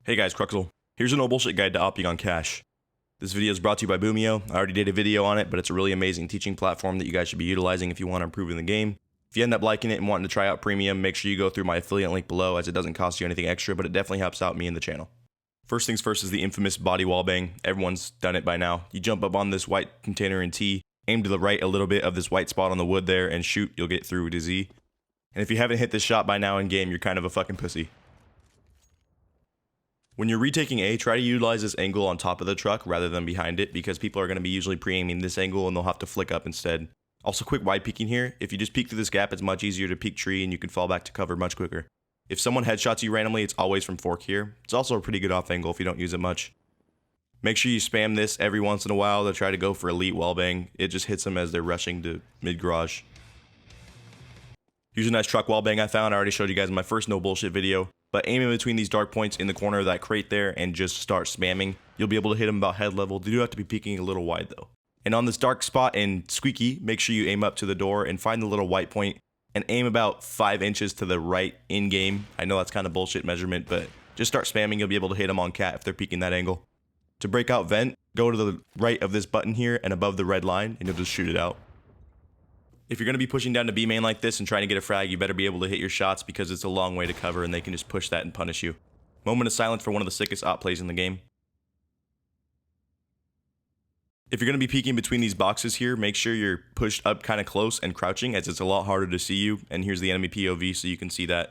Hey guys, Cucksal. Here's a no bullshit guide to AWPing on cash. This video is brought to you by Boomeo. I already did a video on it, but it's a really amazing teaching platform that you guys should be utilizing if you want to improve in the game. If you end up liking it and wanting to try out premium, make sure you go through my affiliate link below, as it doesn't cost you anything extra, but it definitely helps out me and the channel. First things first is the infamous Bodyy Wallbang. Everyone's done it by now. You jump up on this white container in T, aim to the right a little bit of this white spot on the wood there, and shoot, you'll get through to Z. And if you haven't hit this shot by now in game, you're kind of a fucking pussy. When you're retaking A, try to utilize this angle on top of the truck rather than behind it, because people are going to be usually pre-aiming this angle and they'll have to flick up instead. Also, quick wide peeking here. If you just peek through this gap, it's much easier to peek tree and you can fall back to cover much quicker. If someone headshots you randomly, it's always from fork here. It's also a pretty good off angle if you don't use it much. Make sure you spam this every once in a while to try to go for elite wallbang. it just hits them as they're rushing to mid garage. Here's a nice truck wallbang I found. I already showed you guys in my first no bullshit video. But aim in between these dark points in the corner of that crate there and just start spamming. You'll be able to hit them about head level. They do have to be peeking a little wide though. And on this dark spot in Squeaky, make sure you aim up to the door and find the little white point and aim about 5 inches to the right in game. I know that's kind of bullshit measurement, but just start spamming. You'll be able to hit them on cat if they're peeking that angle. To break out vent, go to the right of this button here and above the red line and you'll just shoot it out. If you're going to be pushing down to B main like this and trying to get a frag, you better be able to hit your shots because it's a long way to cover and they can just push that and punish you. Moment of silence for one of the sickest AWP plays in the game. If you're going to be peeking between these boxes here, make sure you're pushed up kind of close and crouching, as it's a lot harder to see you, and here's the enemy POV so you can see that.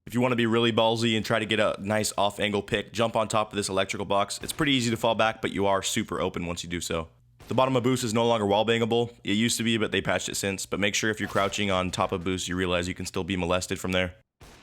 If you want to be really ballsy and try to get a nice off angle pick, jump on top of this electrical box. It's pretty easy to fall back, but you are super open once you do so. The bottom of boost is no longer wallbangable. It used to be, but they patched it since. But make sure if you're crouching on top of boost, you realize you can still be molested from there.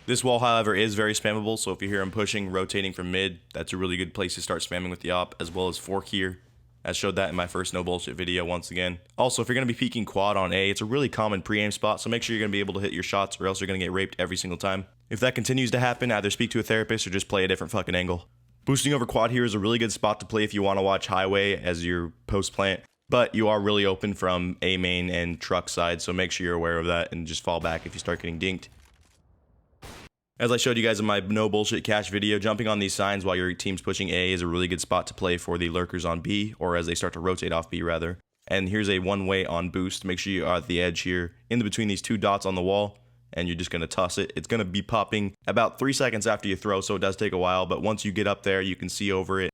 This wall, however, is very spammable, so if you hear him pushing, rotating from mid, that's a really good place to start spamming with the AWP, as well as fork here. I showed that in my first no bullshit video once again. Also, if you're going to be peeking quad on A, it's a really common pre-aim spot, so make sure you're going to be able to hit your shots or else you're going to get raped every single time. If that continues to happen, either speak to a therapist or just play a different fucking angle. Boosting over quad here is a really good spot to play if you want to watch Higway as your post plant. But you are really open from A main and truck side, so make sure you're aware of that and just fall back if you start getting dinked. As I showed you guys in my no bullshit cash video, jumping on these signs while your team's pushing A is a really good spot to play for the lurkers on B, or as they start to rotate off B rather. And here's a one-way on boost. Make sure you are at the edge here, in between these two dots on the wall, and you're just going to toss it. It's going to be popping about 3 seconds after you throw, so it does take a while, but once you get up there, you can see over it,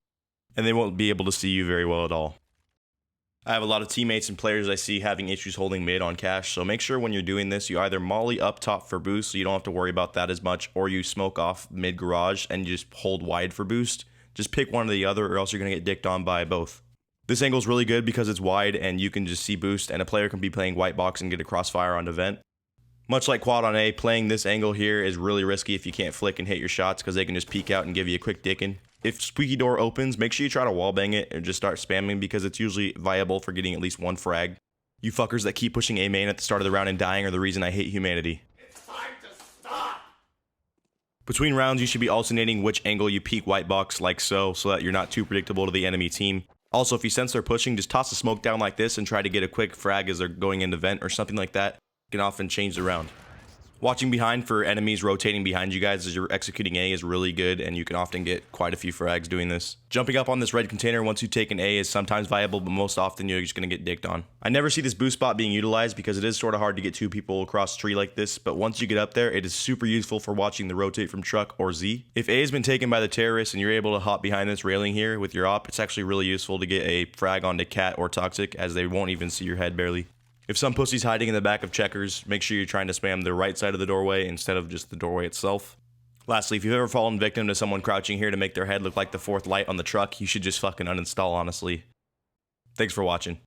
and they won't be able to see you very well at all. I have a lot of teammates and players I see having issues holding mid on cash, so make sure when you're doing this, you either molly up top for boost so you don't have to worry about that as much, or you smoke off mid garage and you just hold wide for boost. Just pick one or the other or else you're going to get dicked on by both. This angle is really good because it's wide and you can just see boost, and a player can be playing white box and get a crossfire on vent. Much like quad on A, playing this angle here is really risky if you can't flick and hit your shots because they can just peek out and give you a quick dickin'. If squeaky door opens, make sure you try to wallbang it and just start spamming because it's usually viable for getting at least one frag. You fuckers that keep pushing A main at the start of the round and dying are the reason I hate humanity. It's time to stop! Between rounds, you should be alternating which angle you peek white box like so that you're not too predictable to the enemy team. Also, if you sense they're pushing, just toss the smoke down like this and try to get a quick frag as they're going into vent or something like that. It can often change the round. Watching behind for enemies rotating behind you guys as you're executing A is really good, and you can often get quite a few frags doing this. Jumping up on this red container once you take an A is sometimes viable, but most often you're just going to get dicked on. I never see this boost spot being utilized because it is sort of hard to get two people across a tree like this, but once you get up there, it is super useful for watching the rotate from truck or Z. If A has been taken by the terrorists and you're able to hop behind this railing here with your AWP, it's actually really useful to get a frag onto cat or toxic, as they won't even see your head barely. If some pussy's hiding in the back of checkers, make sure you're trying to spam the right side of the doorway instead of just the doorway itself. Lastly, if you've ever fallen victim to someone crouching here to make their head look like the fourth light on the truck, you should just fucking uninstall, honestly. Thanks for watching.